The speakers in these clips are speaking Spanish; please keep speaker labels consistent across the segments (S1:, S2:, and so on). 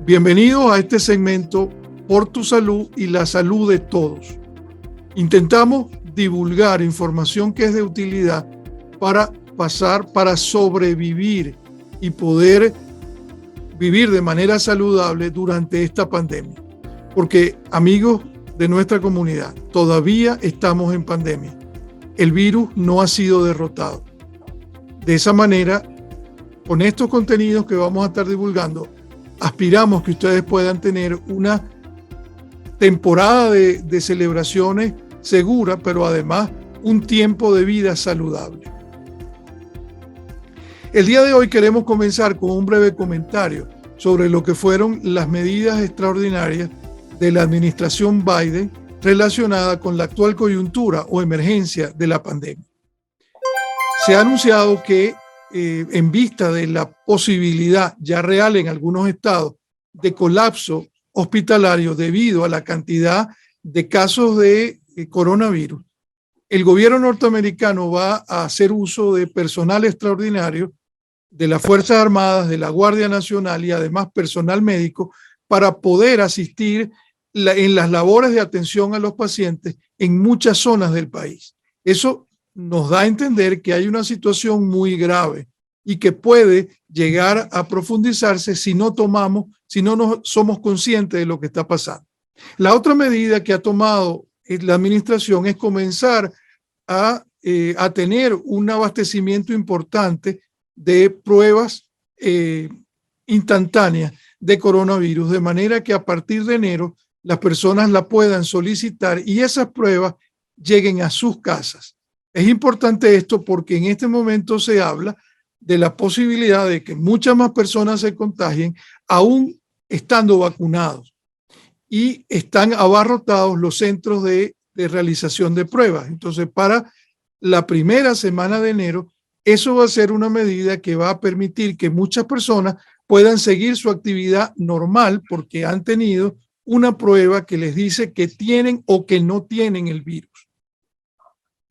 S1: Bienvenidos a este segmento Por tu salud y la salud de todos. Intentamos divulgar información que es de utilidad para sobrevivir y poder vivir de manera saludable durante esta pandemia. Porque, amigos de nuestra comunidad, todavía estamos en pandemia. El virus no ha sido derrotado. De esa manera, con estos contenidos que vamos a estar divulgando, aspiramos que ustedes puedan tener una temporada de celebraciones segura, pero además un tiempo de vida saludable. El día de hoy queremos comenzar con un breve comentario sobre lo que fueron las medidas extraordinarias de la administración Biden relacionada con la actual coyuntura o emergencia de la pandemia. Se ha anunciado que en vista de la posibilidad ya real en algunos estados de colapso hospitalario debido a la cantidad de casos de coronavirus, el gobierno norteamericano va a hacer uso de personal extraordinario de las Fuerzas Armadas, de la Guardia Nacional y además personal médico para poder asistir en las labores de atención a los pacientes en muchas zonas del país. Eso nos da a entender que hay una situación muy grave y que puede llegar a profundizarse si no somos conscientes de lo que está pasando. La otra medida que ha tomado la administración es comenzar a tener un abastecimiento importante de pruebas instantáneas de coronavirus, de manera que a partir de enero las personas la puedan solicitar y esas pruebas lleguen a sus casas. Es importante esto porque en este momento se habla de la posibilidad de que muchas más personas se contagien aún estando vacunados y están abarrotados los centros de realización de pruebas. Entonces, para la primera semana de enero, eso va a ser una medida que va a permitir que muchas personas puedan seguir su actividad normal porque han tenido una prueba que les dice que tienen o que no tienen el virus.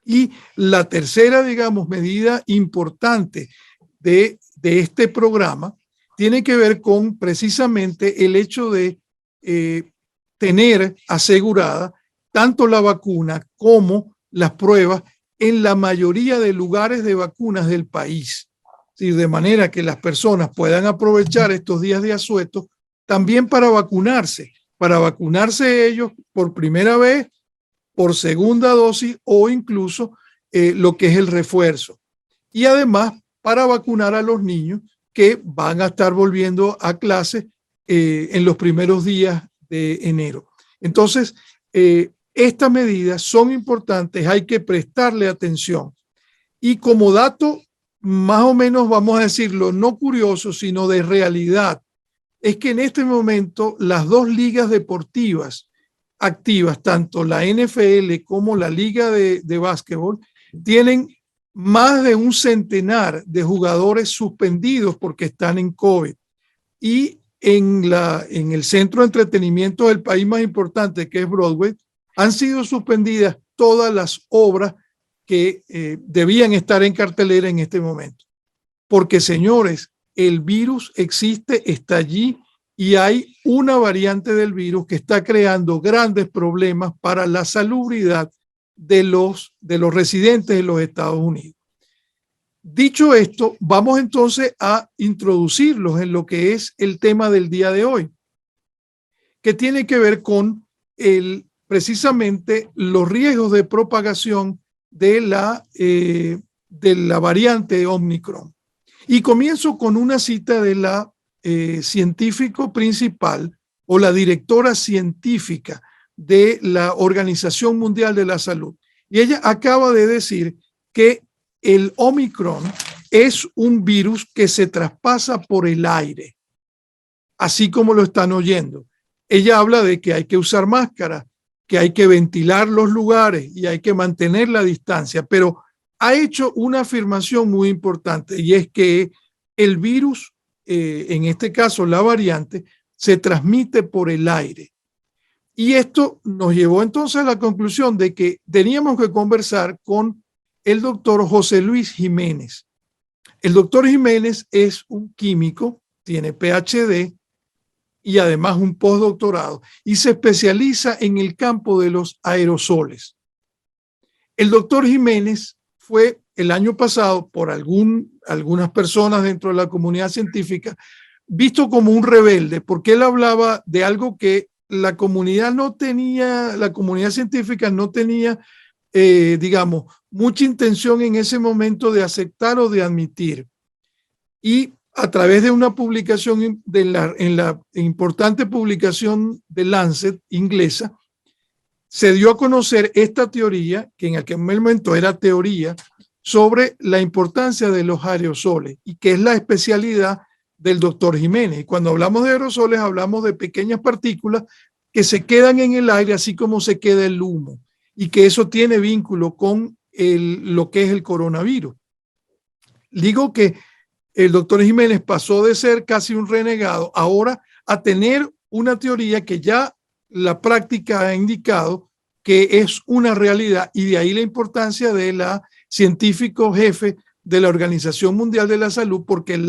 S1: Y la tercera, medida importante de este programa tiene que ver con precisamente el hecho de tener asegurada tanto la vacuna como las pruebas en la mayoría de lugares de vacunas del país. ¿Sí? De manera que las personas puedan aprovechar estos días de asueto también para vacunarse ellos por primera vez, por segunda dosis o incluso lo que es el refuerzo. Y además para vacunar a los niños que van a estar volviendo a clase en los primeros días de enero. Entonces, estas medidas son importantes, hay que prestarle atención. Y como dato, más o menos vamos a decirlo, no curioso, sino de realidad, es que en este momento las dos ligas deportivas activas, tanto la NFL como la Liga de Básquetbol, tienen más de un centenar de jugadores suspendidos porque están en COVID. Y en el centro de entretenimiento del país más importante, que es Broadway, han sido suspendidas todas las obras que debían estar en cartelera en este momento. Porque, señores, el virus existe, está allí y hay una variante del virus que está creando grandes problemas para la salubridad de los residentes de los Estados Unidos. Dicho esto, vamos entonces a introducirlos en lo que es el tema del día de hoy, que tiene que ver con precisamente los riesgos de propagación de la variante Omicron. Y comienzo con una cita de la científico principal o la directora científica de la Organización Mundial de la Salud. Y ella acaba de decir que el Omicron es un virus que se traspasa por el aire, así como lo están oyendo. Ella habla de que hay que usar máscara, que hay que ventilar los lugares y hay que mantener la distancia, pero ha hecho una afirmación muy importante y es que el virus, en este caso la variante, se transmite por el aire. Y esto nos llevó entonces a la conclusión de que teníamos que conversar con el doctor José Luis Jiménez. El doctor Jiménez es un químico, tiene PhD, y además un postdoctorado, y se especializa en el campo de los aerosoles. El doctor Jiménez fue el año pasado por algunas personas dentro de la comunidad científica visto como un rebelde, porque él hablaba de algo que la comunidad no tenía, la comunidad científica no tenía, digamos, mucha intención en ese momento de aceptar o de admitir. Y a través de una publicación en la importante publicación de Lancet inglesa, se dio a conocer esta teoría, que en aquel momento era teoría, sobre la importancia de los aerosoles y que es la especialidad del doctor Jiménez. Y cuando hablamos de aerosoles, hablamos de pequeñas partículas que se quedan en el aire, así como se queda el humo, y que eso tiene vínculo con lo que es el coronavirus. Digo que el doctor Jiménez pasó de ser casi un renegado ahora a tener una teoría que ya la práctica ha indicado que es una realidad, y de ahí la importancia de la científico jefe de la Organización Mundial de la Salud, porque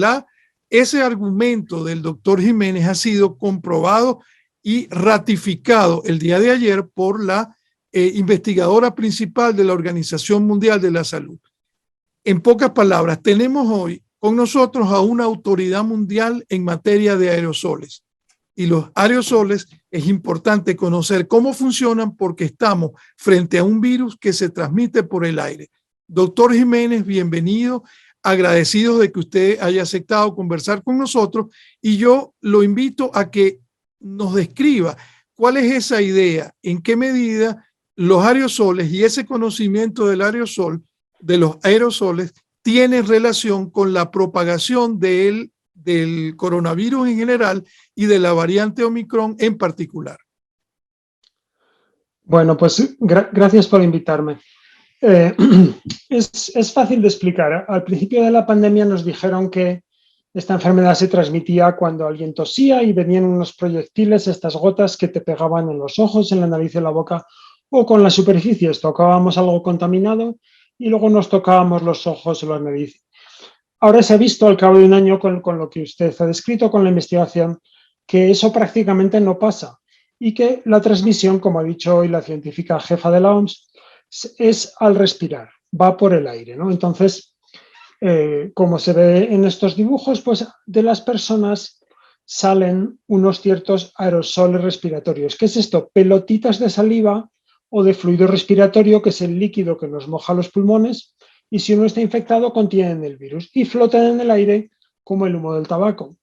S1: ese argumento del doctor Jiménez ha sido comprobado y ratificado el día de ayer por la investigadora principal de la Organización Mundial de la Salud. En pocas palabras, tenemos hoy con nosotros a una autoridad mundial en materia de aerosoles. Y los aerosoles es importante conocer cómo funcionan porque estamos frente a un virus que se transmite por el aire. Doctor Jiménez, bienvenido, agradecidos de que usted haya aceptado conversar con nosotros, y yo lo invito a que nos describa cuál es esa idea, en qué medida los aerosoles y ese conocimiento del aerosol, de los aerosoles, tiene relación con la propagación del coronavirus en general y de la variante Omicron en particular.
S2: Bueno, pues gracias por invitarme. Es fácil de explicar. Al principio de la pandemia nos dijeron que esta enfermedad se transmitía cuando alguien tosía y venían unos proyectiles, estas gotas que te pegaban en los ojos, en la nariz y en la boca, o con las superficies. Tocábamos algo contaminado y luego nos tocábamos los ojos o la nariz. Ahora se ha visto al cabo de un año con lo que usted ha descrito, con la investigación, que eso prácticamente no pasa y que la transmisión, como ha dicho hoy la científica jefa de la OMS, es al respirar, va por el aire, ¿no? Entonces, como se ve en estos dibujos, pues de las personas salen unos ciertos aerosoles respiratorios. ¿Qué es esto? Pelotitas de saliva o de fluido respiratorio, que es el líquido que nos moja los pulmones, y si uno está infectado contienen el virus y flotan en el aire como el humo del tabaco.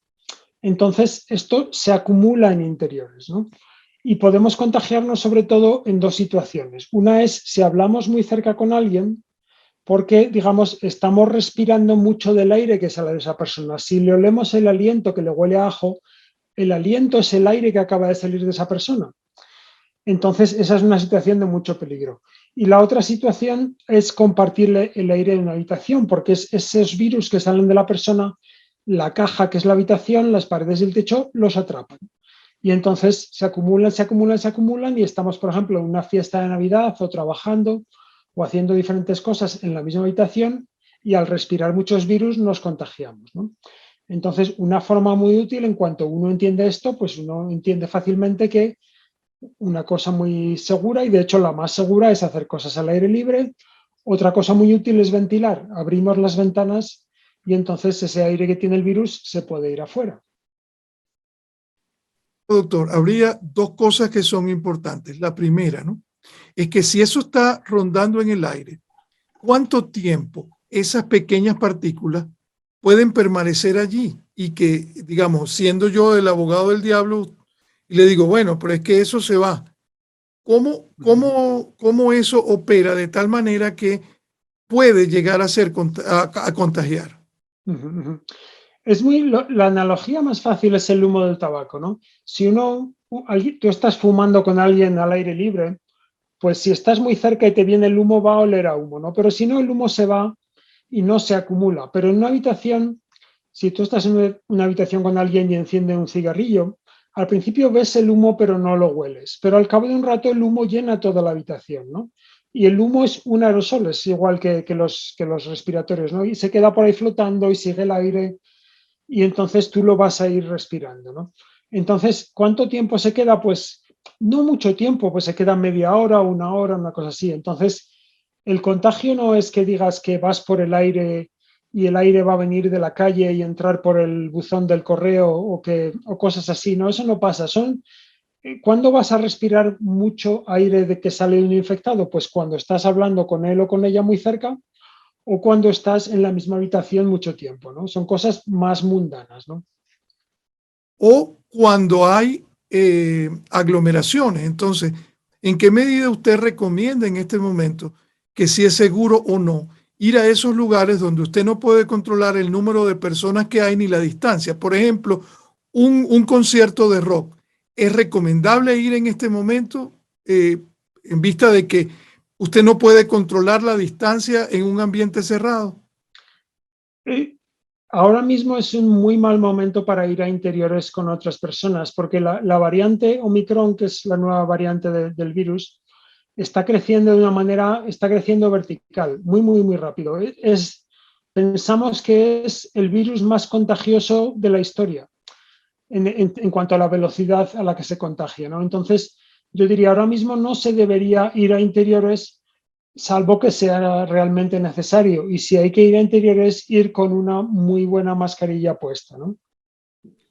S2: Entonces, esto se acumula en interiores, ¿no? Y podemos contagiarnos sobre todo en dos situaciones. Una es si hablamos muy cerca con alguien, porque, digamos, estamos respirando mucho del aire que sale de esa persona. Si le olemos el aliento que le huele a ajo, el aliento es el aire que acaba de salir de esa persona. Entonces, esa es una situación de mucho peligro. Y la otra situación es compartir el aire en una habitación, porque es esos virus que salen de la persona, la caja que es la habitación, las paredes y el techo, los atrapan. Y entonces se acumulan y estamos, por ejemplo, en una fiesta de Navidad o trabajando o haciendo diferentes cosas en la misma habitación y al respirar muchos virus nos contagiamos, ¿no? Entonces, una forma muy útil, en cuanto uno entiende esto, pues uno entiende fácilmente que una cosa muy segura, y de hecho la más segura, es hacer cosas al aire libre. Otra cosa muy útil es ventilar. Abrimos las ventanas y entonces ese aire que tiene el virus se puede ir afuera.
S1: Doctor, habría dos cosas que son importantes. La primera, ¿no?, es que si eso está rondando en el aire, ¿cuánto tiempo esas pequeñas partículas pueden permanecer allí? Y que, digamos, siendo yo el abogado del diablo, y le digo, bueno, pero es que eso se va. ¿Cómo eso opera de tal manera que puede llegar a contagiar?
S2: La analogía más fácil es el humo del tabaco, ¿no? Si tú estás fumando con alguien al aire libre, pues si estás muy cerca y te viene el humo, va a oler a humo, ¿no? Pero si no, el humo se va y no se acumula. Pero en una habitación, si tú estás en una habitación con alguien y enciende un cigarrillo, al principio ves el humo pero no lo hueles. Pero al cabo de un rato el humo llena toda la habitación, ¿no? Y el humo es un aerosol, es igual que los respiratorios, ¿no? Y se queda por ahí flotando y sigue el aire y entonces tú lo vas a ir respirando, ¿no? Entonces, ¿cuánto tiempo se queda? Pues no mucho tiempo, pues se queda media hora, una cosa así. Entonces, el contagio no es que digas que vas por el aire y el aire va a venir de la calle y entrar por el buzón del correo o cosas así. No, eso no pasa. ¿Cuándo vas a respirar mucho aire de que sale un infectado? Pues cuando estás hablando con él o con ella muy cerca o cuando estás en la misma habitación mucho tiempo, ¿no? Son cosas más mundanas, ¿no?
S1: O cuando hay aglomeraciones. Entonces, ¿en qué medida usted recomienda en este momento que si es seguro o no ir a esos lugares donde usted no puede controlar el número de personas que hay ni la distancia? Por ejemplo, un concierto de rock. ¿Es recomendable ir en este momento en vista de que usted no puede controlar la distancia en un ambiente cerrado?
S2: Eh, Ahora mismo es un muy mal momento para ir a interiores con otras personas, porque la variante Omicron, que es la nueva variante del virus, está creciendo de una manera, está creciendo vertical, muy rápido. Pensamos que es el virus más contagioso de la historia en cuanto a la velocidad a la que se contagia, ¿no? Entonces, yo diría, ahora mismo no se debería ir a interiores salvo que sea realmente necesario. Y si hay que ir a interiores, ir con una muy buena mascarilla puesta, ¿no?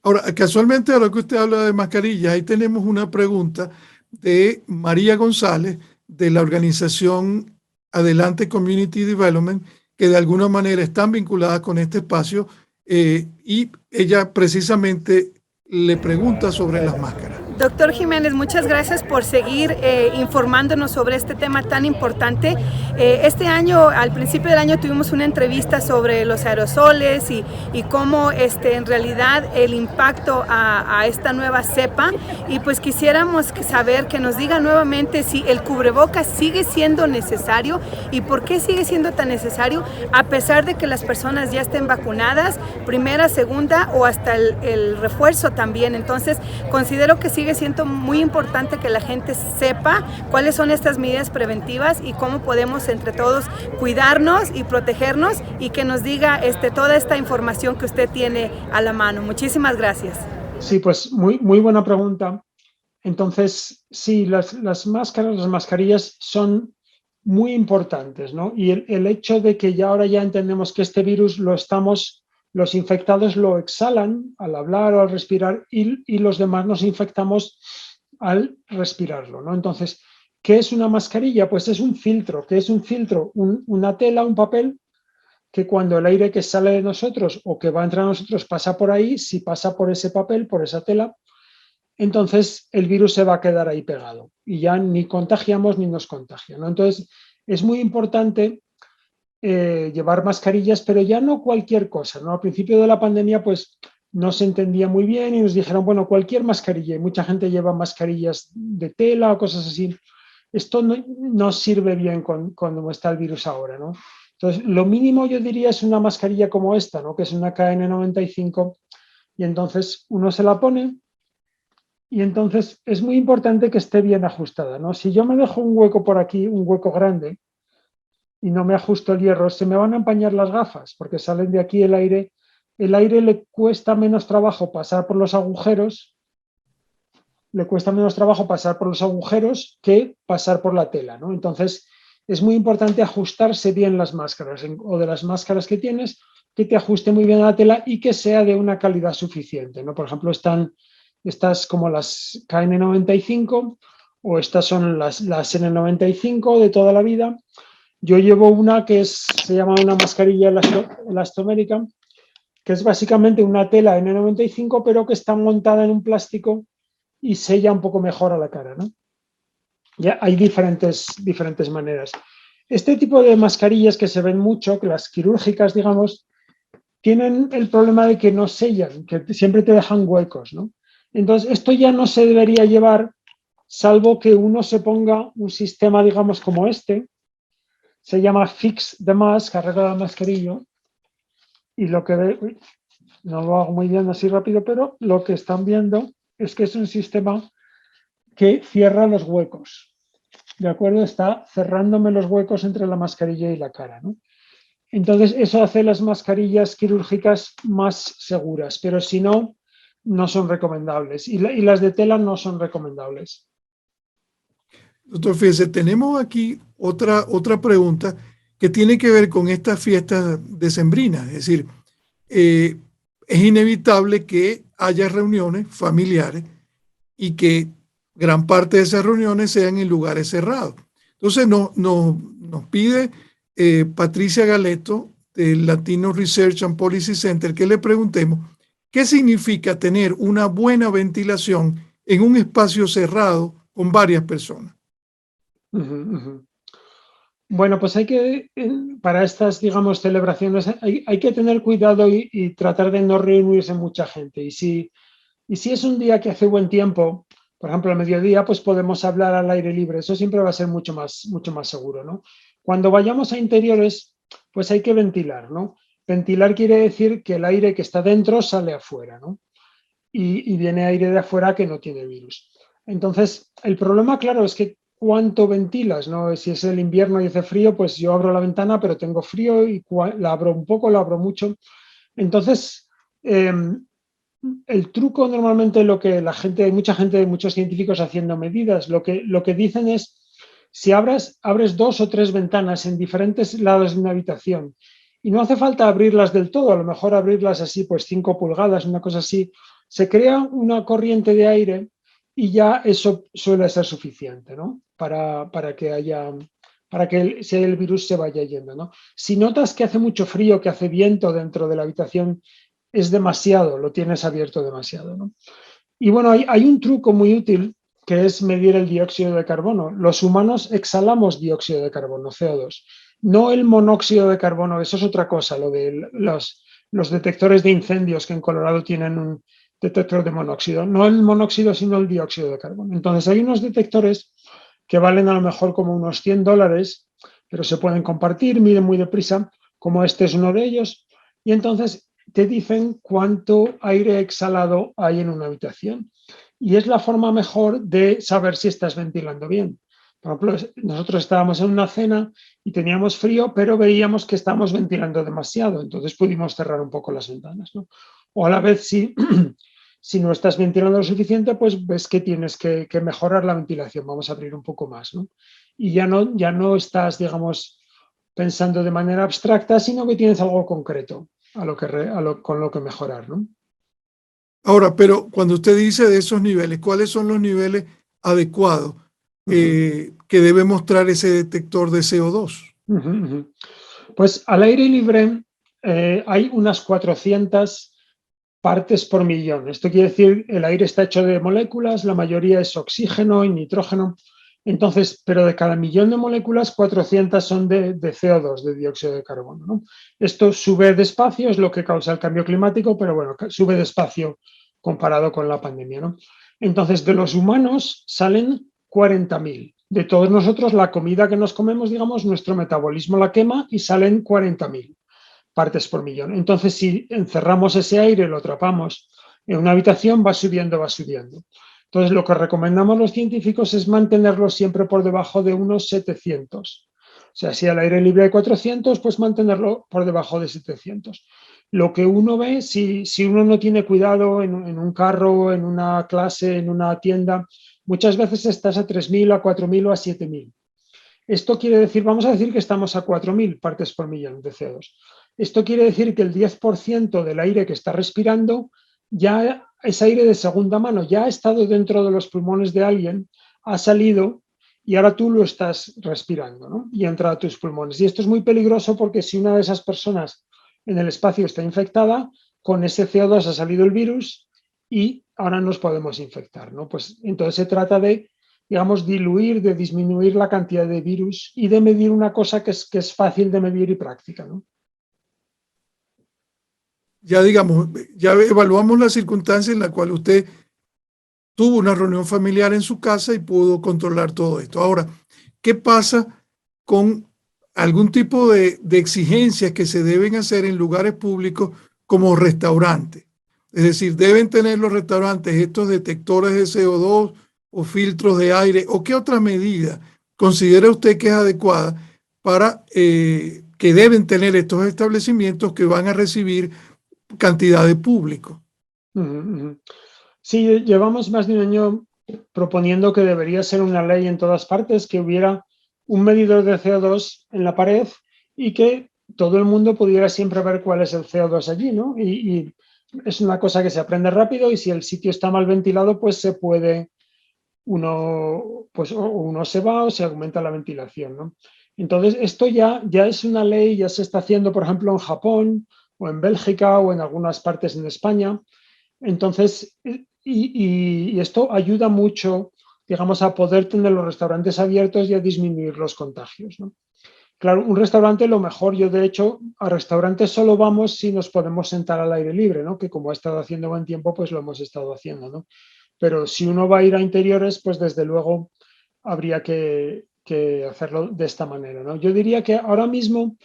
S1: Ahora, casualmente, ahora que usted habla de mascarillas, ahí tenemos una pregunta de María González, de la organización Adelante Community Development, que de alguna manera están vinculadas con este espacio, y ella precisamente le pregunta sobre las máscaras.
S3: Doctor Jiménez, muchas gracias por seguir informándonos sobre este tema tan importante. Este año, al principio del año, tuvimos una entrevista sobre los aerosoles y cómo en realidad el impacto a esta nueva cepa. Y pues quisiéramos saber que nos diga nuevamente si el cubrebocas sigue siendo necesario y por qué sigue siendo tan necesario a pesar de que las personas ya estén vacunadas, primera, segunda o hasta el refuerzo también. Entonces, considero que sigue siendo muy importante que la gente sepa cuáles son estas medidas preventivas y cómo podemos entre todos cuidarnos y protegernos y que nos diga toda esta información que usted tiene a la mano. Muchísimas gracias.
S2: Sí, pues muy buena pregunta. Entonces, sí, las máscaras, las mascarillas son muy importantes, ¿no? Y el hecho de que ahora ya entendemos que este virus los infectados lo exhalan al hablar o al respirar y los demás nos infectamos al respirarlo, ¿no? Entonces, ¿qué es una mascarilla? Pues es un filtro. ¿Qué es un filtro? Una tela, un papel, que cuando el aire que sale de nosotros o que va a entrar a nosotros pasa por ahí, si pasa por ese papel, por esa tela, entonces el virus se va a quedar ahí pegado y ya ni contagiamos ni nos contagia, ¿no? Entonces, es muy importante llevar mascarillas, pero ya no cualquier cosa, ¿no? Al principio de la pandemia, pues no se entendía muy bien y nos dijeron, bueno, cualquier mascarilla, y mucha gente lleva mascarillas de tela o cosas así. Esto no sirve bien cuando está el virus ahora, ¿no? Entonces, lo mínimo yo diría es una mascarilla como esta, ¿no? Que es una KN95, y entonces uno se la pone y entonces es muy importante que esté bien ajustada, ¿no? Si yo me dejo un hueco por aquí, un hueco grande, y no me ajusto el hierro, se me van a empañar las gafas porque salen de aquí el aire le cuesta menos trabajo pasar por los agujeros, que pasar por la tela, ¿no? Entonces, es muy importante ajustarse bien las máscaras o de las máscaras que tienes, que te ajuste muy bien a la tela y que sea de una calidad suficiente, ¿no? Por ejemplo, están estas como las KN95 o estas son las N95 de toda la vida. Yo llevo una se llama una mascarilla elastomérica, que es básicamente una tela N95, pero que está montada en un plástico y sella un poco mejor a la cara, ¿no? Ya hay diferentes maneras. Este tipo de mascarillas que se ven mucho, que las quirúrgicas, digamos, tienen el problema de que no sellan, que siempre te dejan huecos, ¿no? Entonces, esto ya no se debería llevar, salvo que uno se ponga un sistema, digamos, como este, se llama Fix the Mask, arregla la mascarilla, y lo que no lo hago muy bien así rápido, pero lo que están viendo es que es un sistema que cierra los huecos, ¿de acuerdo? Está cerrándome los huecos entre la mascarilla y la cara, ¿no? Entonces, eso hace las mascarillas quirúrgicas más seguras, pero si no, no son recomendables y las de tela no son recomendables.
S1: Doctor, fíjese, tenemos aquí otra pregunta que tiene que ver con estas fiestas decembrinas. Es decir, es inevitable que haya reuniones familiares y que gran parte de esas reuniones sean en lugares cerrados. Entonces nos pide Patricia Galeto del Latino Research and Policy Center que le preguntemos qué significa tener una buena ventilación en un espacio cerrado con varias personas.
S2: Bueno, pues para estas, digamos, celebraciones, hay que tener cuidado y tratar de no reunirse mucha gente. Y si es un día que hace buen tiempo, por ejemplo, al mediodía, pues podemos hablar al aire libre. Eso siempre va a ser mucho más seguro, ¿no? Cuando vayamos a interiores, pues hay que ventilar, ¿no? Ventilar quiere decir que el aire que está dentro sale afuera, ¿no? Y viene aire de afuera que no tiene virus. Entonces, el problema, claro, es que cuánto ventilas, ¿no? Si es el invierno y hace frío, pues yo abro la ventana, pero tengo frío y la abro un poco, la abro mucho. Entonces, el truco normalmente hay mucha gente, muchos científicos haciendo medidas, lo que dicen es, si abres 2 o 3 ventanas en diferentes lados de una habitación, y no hace falta abrirlas del todo, a lo mejor abrirlas así, pues 5 pulgadas, una cosa así, se crea una corriente de aire y ya eso suele ser suficiente, ¿no? Para que el virus se vaya yendo, ¿no? Si notas que hace mucho frío, que hace viento dentro de la habitación, es demasiado, lo tienes abierto demasiado, ¿no? Y bueno, hay un truco muy útil que es medir el dióxido de carbono. Los humanos exhalamos dióxido de carbono, CO2, no el monóxido de carbono, eso es otra cosa, lo de los detectores de incendios que en Colorado tienen un detector de monóxido, no el monóxido sino el dióxido de carbono. Entonces hay unos detectores que valen a lo mejor como unos $100, pero se pueden compartir, miden muy deprisa, como este es uno de ellos, y entonces te dicen cuánto aire exhalado hay en una habitación. Y es la forma mejor de saber si estás ventilando bien. Por ejemplo, nosotros estábamos en una cena y teníamos frío, pero veíamos que estábamos ventilando demasiado, entonces pudimos cerrar un poco las ventanas, ¿no? O a la vez, si no estás ventilando lo suficiente, pues ves que tienes que mejorar la ventilación, vamos a abrir un poco más, ¿no? Y ya no estás, digamos, pensando de manera abstracta, sino que tienes algo concreto con lo que mejorar, ¿no?
S1: Ahora, pero cuando usted dice de esos niveles, ¿cuáles son los niveles adecuados que debe mostrar ese detector de CO2?
S2: Pues al aire libre hay unas 400 partes por millón. Esto quiere decir el aire está hecho de moléculas, la mayoría es oxígeno y nitrógeno. Entonces, pero de cada millón de moléculas, 400 son de CO2, de dióxido de carbono, ¿no? Esto sube despacio, es lo que causa el cambio climático, pero bueno, sube despacio comparado con la pandemia, ¿no? Entonces, de los humanos salen 40.000. De todos nosotros, la comida que nos comemos, digamos, nuestro metabolismo la quema y salen 40.000 partes por millón. Entonces, si encerramos ese aire, lo atrapamos en una habitación, va subiendo, va subiendo. Entonces, lo que recomendamos los científicos es mantenerlo siempre por debajo de unos 700. O sea, si al aire libre hay 400, pues mantenerlo por debajo de 700. Lo que uno ve, si uno no tiene cuidado en un carro, en una clase, en una tienda, muchas veces estás a 3.000, a 4.000 o a 7.000. Esto quiere decir, vamos a decir que estamos a 4.000 partes por millón de CO2. Esto quiere decir que el 10% del aire que está respirando ya es aire de segunda mano, ya ha estado dentro de los pulmones de alguien, ha salido y ahora tú lo estás respirando, ¿no? Y entra a tus pulmones. Y esto es muy peligroso porque si una de esas personas en el espacio está infectada, con ese CO2 ha salido el virus y ahora nos podemos infectar, ¿no? Pues entonces se trata de, digamos, diluir, de disminuir la cantidad de virus y de medir una cosa que es fácil de medir y práctica, ¿no?
S1: Ya digamos, ya evaluamos la circunstancia en la cual usted tuvo una reunión familiar en su casa y pudo controlar todo esto. Ahora, ¿qué pasa con algún tipo de exigencias que se deben hacer en lugares públicos como restaurantes? Es decir, ¿deben tener los restaurantes estos detectores de CO2 o filtros de aire? ¿O qué otra medida considera usted que es adecuada para que deben tener estos establecimientos que van a recibir cantidad de público?
S2: Ujú, ujú. Sí, llevamos más de un año proponiendo que debería ser una ley en todas partes, que hubiera un medidor de CO2 en la pared y que todo el mundo pudiera siempre ver cuál es el CO2 allí, ¿no? Y es una cosa que se aprende rápido y si el sitio está mal ventilado, pues se puede, pues o uno se va o se aumenta la ventilación, ¿no? Entonces, esto ya es una ley, ya se está haciendo, por ejemplo, en Japón o en Bélgica o en algunas partes en España. Entonces, y esto ayuda mucho, digamos, a poder tener los restaurantes abiertos y a disminuir los contagios, ¿no? Claro, un restaurante, lo mejor, yo de hecho, a restaurantes solo vamos si nos podemos sentar al aire libre, ¿no? Que como ha estado haciendo buen tiempo, pues lo hemos estado haciendo, ¿no? Pero si uno va a ir a interiores, pues desde luego habría que hacerlo de esta manera, ¿no? Yo diría que ahora mismo,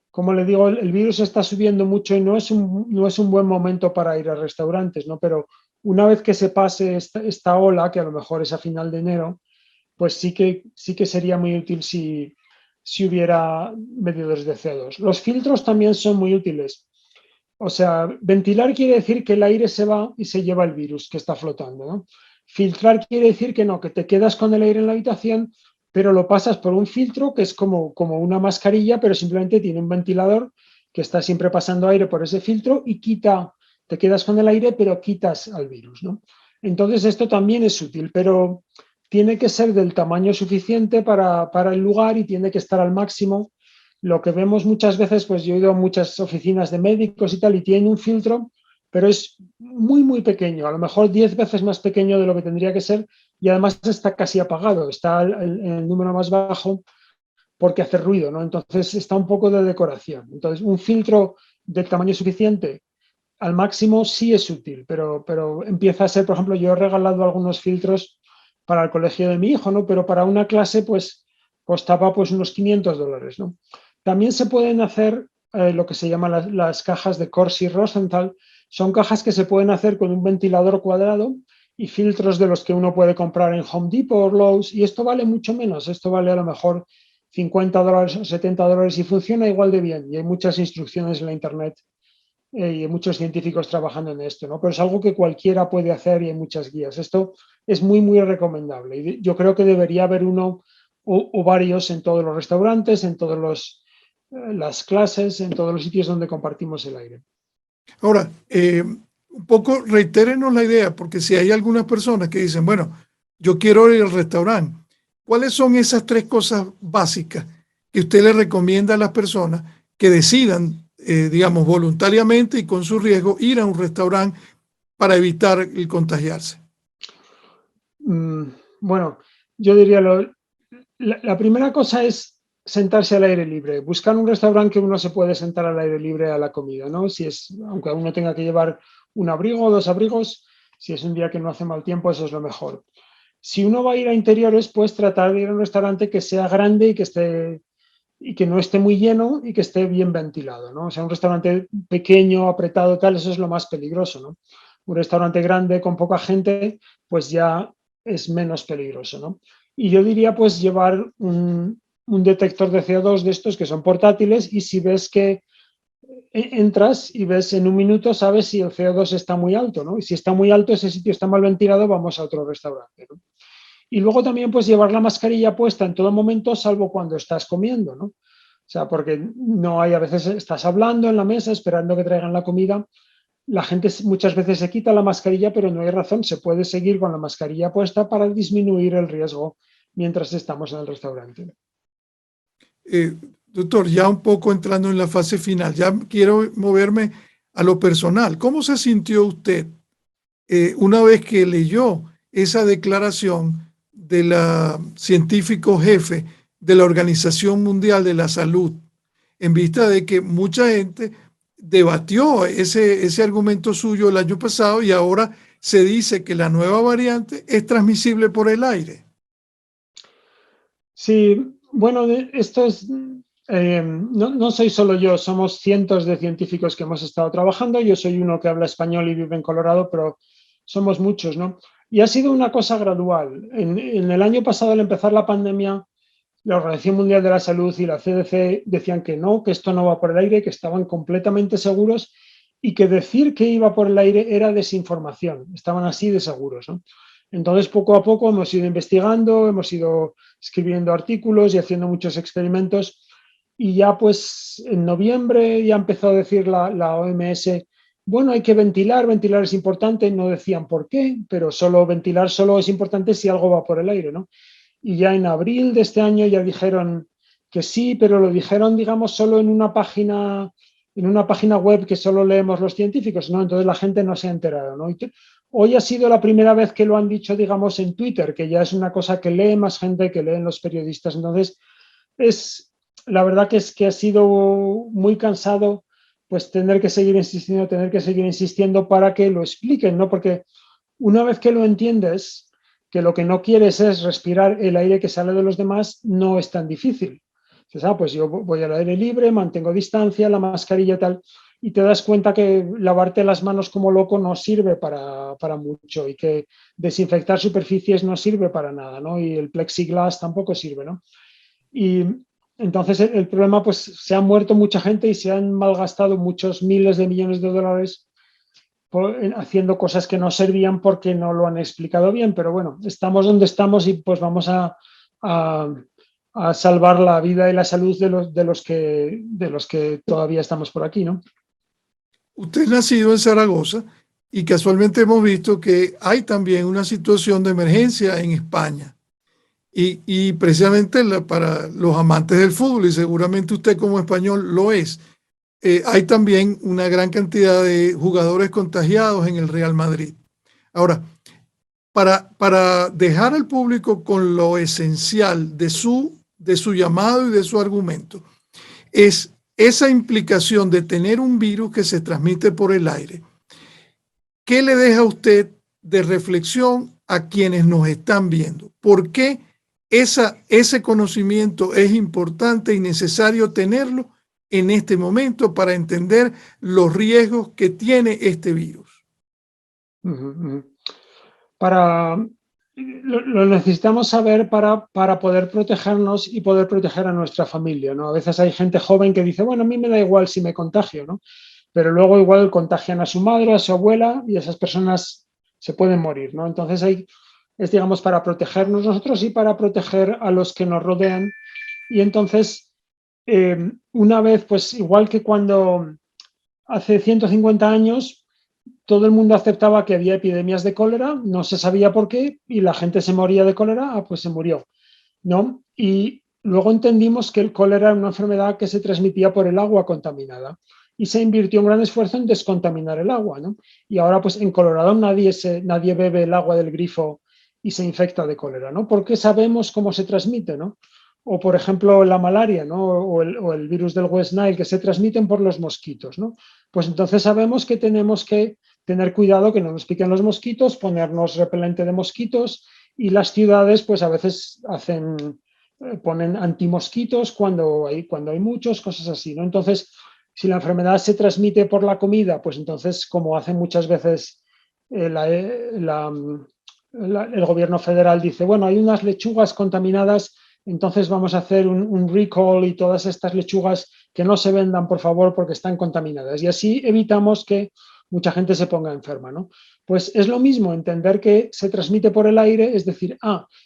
S2: como le digo, el virus está subiendo mucho y no es un buen momento para ir a restaurantes, ¿no? Pero una vez que se pase esta ola, que a lo mejor es a final de enero, pues sí que sería muy útil si hubiera medidores de CO2. Los filtros también son muy útiles. O sea, ventilar quiere decir que el aire se va y se lleva el virus que está flotando, ¿no? Filtrar quiere decir que no, que te quedas con el aire en la habitación, pero lo pasas por un filtro que es como una mascarilla, pero simplemente tiene un ventilador que está siempre pasando aire por ese filtro y te quedas con el aire, pero quitas al virus, ¿no? Entonces esto también es útil, pero tiene que ser del tamaño suficiente para el lugar y tiene que estar al máximo. Lo que vemos muchas veces, pues yo he ido a muchas oficinas de médicos y tal, y tienen un filtro, pero es muy, muy pequeño, a lo mejor 10 veces más pequeño de lo que tendría que ser, y además está casi apagado, está en el número más bajo porque hace ruido, ¿no? Entonces está un poco de decoración. Entonces, un filtro del tamaño suficiente al máximo sí es útil, pero empieza a ser, por ejemplo, yo he regalado algunos filtros para el colegio de mi hijo, ¿no? Pero para una clase, pues costaba pues unos $500, ¿no? También se pueden hacer lo que se llaman las cajas de Corsi Rosenthal. Son cajas que se pueden hacer con un ventilador cuadrado y filtros de los que uno puede comprar en Home Depot o Lowe's. Y esto vale mucho menos. Esto vale a lo mejor $50 o $70 y funciona igual de bien. Y hay muchas instrucciones en la internet y hay muchos científicos trabajando en esto, ¿no? Pero es algo que cualquiera puede hacer y hay muchas guías. Esto es muy, muy recomendable. Y yo creo que debería haber uno o varios en todos los restaurantes, en todas las clases, en todos los sitios donde compartimos el aire.
S1: Ahora, un poco reitérenos la idea, porque si hay algunas personas que dicen, bueno, yo quiero ir al restaurante, ¿cuáles son esas tres cosas básicas que usted le recomienda a las personas que decidan, digamos, voluntariamente y con su riesgo, ir a un restaurante para evitar el contagiarse?
S2: Bueno, yo diría, la primera cosa es sentarse al aire libre, buscar un restaurante que uno se puede sentar al aire libre a la comida, ¿no? Si es, aunque uno tenga que llevar un abrigo o dos abrigos, si es un día que no hace mal tiempo, eso es lo mejor. Si uno va a ir a interiores, pues tratar de ir a un restaurante que sea grande y que no esté muy lleno y que esté bien ventilado, ¿no? O sea, un restaurante pequeño, apretado, tal, eso es lo más peligroso, ¿no? Un restaurante grande con poca gente, pues ya es menos peligroso, ¿no? Y yo diría, pues, llevar un detector de CO2 de estos que son portátiles y si ves que entras y ves en un minuto, sabes si el CO2 está muy alto, ¿no? Y si está muy alto, ese sitio está mal ventilado, vamos a otro restaurante, ¿no? Y luego también pues llevar la mascarilla puesta en todo momento, salvo cuando estás comiendo, ¿no? O sea, porque no hay, a veces estás hablando en la mesa, esperando que traigan la comida. La gente muchas veces se quita la mascarilla, pero no hay razón. Se puede seguir con la mascarilla puesta para disminuir el riesgo mientras estamos en el restaurante.
S1: Doctor, ya un poco entrando en la fase final, ya quiero moverme a lo personal. ¿Cómo se sintió usted una vez que leyó esa declaración de la científico jefe de la Organización Mundial de la Salud, en vista de que mucha gente debatió ese argumento suyo el año pasado y ahora se dice que la nueva variante es transmisible por el aire?
S2: Sí, bueno, esto es, no soy solo yo, somos cientos de científicos que hemos estado trabajando. Yo soy uno que habla español y vive en Colorado, pero somos muchos, ¿no? Y ha sido una cosa gradual. En el año pasado, al empezar la pandemia, la Organización Mundial de la Salud y la CDC decían que no, que esto no va por el aire, que estaban completamente seguros. y que decir que iba por el aire era desinformación. Estaban así de seguros, ¿no? Entonces, poco a poco hemos ido investigando, hemos ido escribiendo artículos y haciendo muchos experimentos. Y ya pues en noviembre ya empezó a decir la OMS, bueno, hay que ventilar, ventilar es importante. No decían por qué, pero ventilar solo es importante si algo va por el aire, ¿no? Y ya en abril de este año ya dijeron que sí, pero lo dijeron, digamos, solo en una página web que solo leemos los científicos, ¿no? Entonces la gente no se ha enterado, ¿no? Hoy ha sido la primera vez que lo han dicho, digamos, en Twitter, que ya es una cosa que lee más gente, que leen los periodistas. Entonces, la verdad que es que ha sido muy cansado pues tener que seguir insistiendo para que lo expliquen, ¿no? Porque una vez que lo entiendes, que lo que no quieres es respirar el aire que sale de los demás, no es tan difícil. Dices, pues yo voy al aire libre, mantengo distancia, la mascarilla y tal, y te das cuenta que lavarte las manos como loco no sirve para mucho y que desinfectar superficies no sirve para nada, ¿no? Y el plexiglas tampoco sirve, ¿no? Y entonces el problema, pues se ha muerto mucha gente y se han malgastado muchos miles de millones de dólares haciendo cosas que no servían porque no lo han explicado bien. Pero bueno, estamos donde estamos y pues vamos a salvar la vida y la salud de los que todavía estamos por aquí, ¿no?
S1: Usted es nacido en Zaragoza y casualmente hemos visto que hay también una situación de emergencia en España. Y precisamente para los amantes del fútbol, y seguramente usted como español lo es, hay también una gran cantidad de jugadores contagiados en el Real Madrid. Ahora, para dejar al público con lo esencial de su llamado y de su argumento, es esa implicación de tener un virus que se transmite por el aire. ¿Qué le deja a usted de reflexión a quienes nos están viendo? ¿Por qué ese conocimiento es importante y necesario tenerlo en este momento para entender los riesgos que tiene este virus?
S2: Lo necesitamos saber para poder protegernos y poder proteger a nuestra familia, ¿no? A veces hay gente joven que dice, bueno, a mí me da igual si me contagio, ¿no? Pero luego igual contagian a su madre, a su abuela y esas personas se pueden morir, ¿no? Entonces es, digamos, para protegernos nosotros y para proteger a los que nos rodean. Y entonces, una vez, pues igual que cuando hace 150 años todo el mundo aceptaba que había epidemias de cólera, no se sabía por qué, y la gente se moría de cólera, pues se murió, ¿no? Y luego entendimos que el cólera era una enfermedad que se transmitía por el agua contaminada y se invirtió un gran esfuerzo en descontaminar el agua, ¿no? Y ahora, pues en Colorado nadie bebe el agua del grifo y se infecta de cólera, ¿no? Porque sabemos cómo se transmite, ¿no? O, por ejemplo, la malaria, ¿no? O el virus del West Nile, que se transmiten por los mosquitos, ¿no? Pues entonces sabemos que tenemos que tener cuidado que no nos piquen los mosquitos, ponernos repelente de mosquitos, y las ciudades pues a veces ponen antimosquitos cuando hay muchos, cosas así, ¿no? Entonces, si la enfermedad se transmite por la comida, pues entonces, como hacen muchas veces el gobierno federal dice, bueno, hay unas lechugas contaminadas, entonces vamos a hacer un recall y todas estas lechugas que no se vendan, por favor, porque están contaminadas. Y así evitamos que mucha gente se ponga enferma, ¿no? Pues es lo mismo entender que se transmite por el aire, es decir,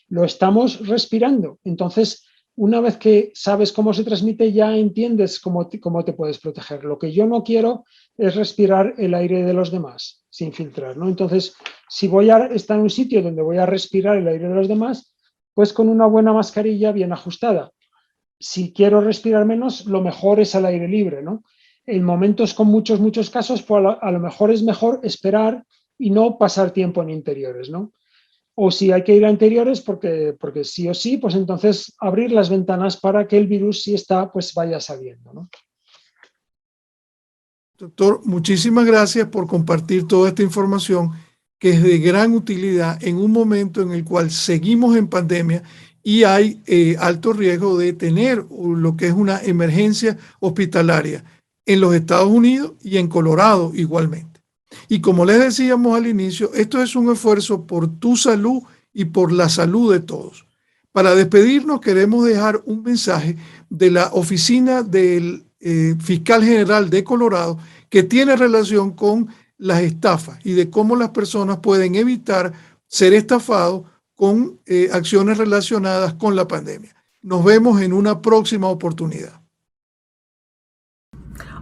S2: lo estamos respirando. Entonces, una vez que sabes cómo se transmite, ya entiendes cómo te puedes proteger. Lo que yo no quiero es respirar el aire de los demás sin filtrar, ¿no? Entonces, si voy a estar en un sitio donde voy a respirar el aire de los demás, pues con una buena mascarilla bien ajustada. Si quiero respirar menos, lo mejor es al aire libre, ¿no? En momentos con muchos casos, pues a lo mejor es mejor esperar y no pasar tiempo en interiores, ¿no? O si hay que ir a interiores porque sí o sí, pues entonces abrir las ventanas para que el virus, si está, pues vaya saliendo, ¿no?
S1: Doctor, muchísimas gracias por compartir toda esta información que es de gran utilidad en un momento en el cual seguimos en pandemia y hay alto riesgo de tener lo que es una emergencia hospitalaria en los Estados Unidos y en Colorado igualmente. Y como les decíamos al inicio, esto es un esfuerzo por tu salud y por la salud de todos. Para despedirnos queremos dejar un mensaje de la oficina del fiscal general de Colorado que tiene relación con las estafas y de cómo las personas pueden evitar ser estafados con acciones relacionadas con la pandemia. Nos vemos en una próxima oportunidad.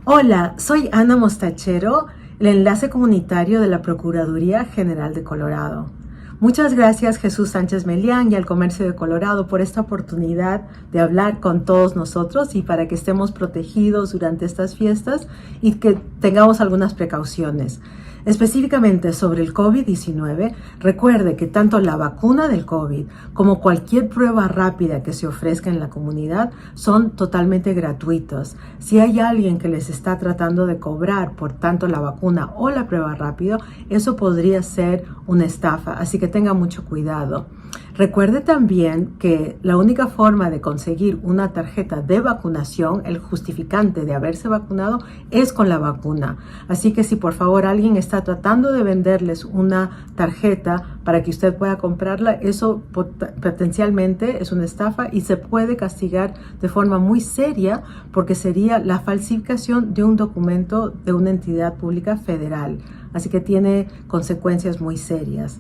S4: Hola, soy Ana Mostachero, el enlace comunitario de la Procuraduría General de Colorado. Muchas gracias Jesús Sánchez Melián y al Comercio de Colorado por esta oportunidad de hablar con todos nosotros y para que estemos protegidos durante estas fiestas y que tengamos algunas precauciones. Específicamente sobre el COVID-19, recuerde que tanto la vacuna del COVID como cualquier prueba rápida que se ofrezca en la comunidad son totalmente gratuitos. Si hay alguien que les está tratando de cobrar por tanto la vacuna o la prueba rápida, eso podría ser una estafa, así que tenga mucho cuidado. Recuerde también que la única forma de conseguir una tarjeta de vacunación, el justificante de haberse vacunado, es con la vacuna. Así que si por favor alguien está tratando de venderles una tarjeta para que usted pueda comprarla, eso potencialmente es una estafa y se puede castigar de forma muy seria porque sería la falsificación de un documento de una entidad pública federal. Así que tiene consecuencias muy serias.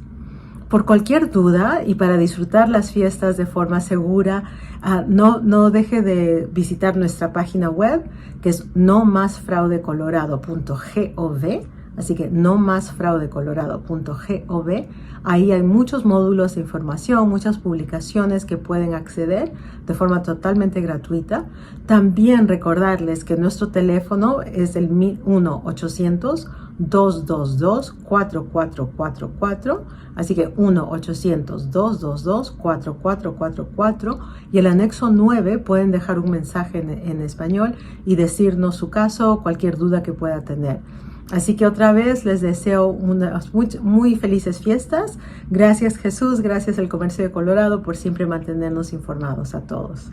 S4: Por cualquier duda y para disfrutar las fiestas de forma segura, no deje de visitar nuestra página web, que es nomasfraudecolorado.gov. Así que nomasfraudecolorado.gov. Ahí hay muchos módulos de información, muchas publicaciones que pueden acceder de forma totalmente gratuita. También recordarles que nuestro teléfono es el 1-800-222-4444. Así que 1-800-222-4444 y el anexo 9 pueden dejar un mensaje en español y decirnos su caso o cualquier duda que pueda tener. Así que otra vez les deseo unas muy felices fiestas. Gracias Jesús, gracias al Comercio de Colorado por siempre mantenernos informados a todos.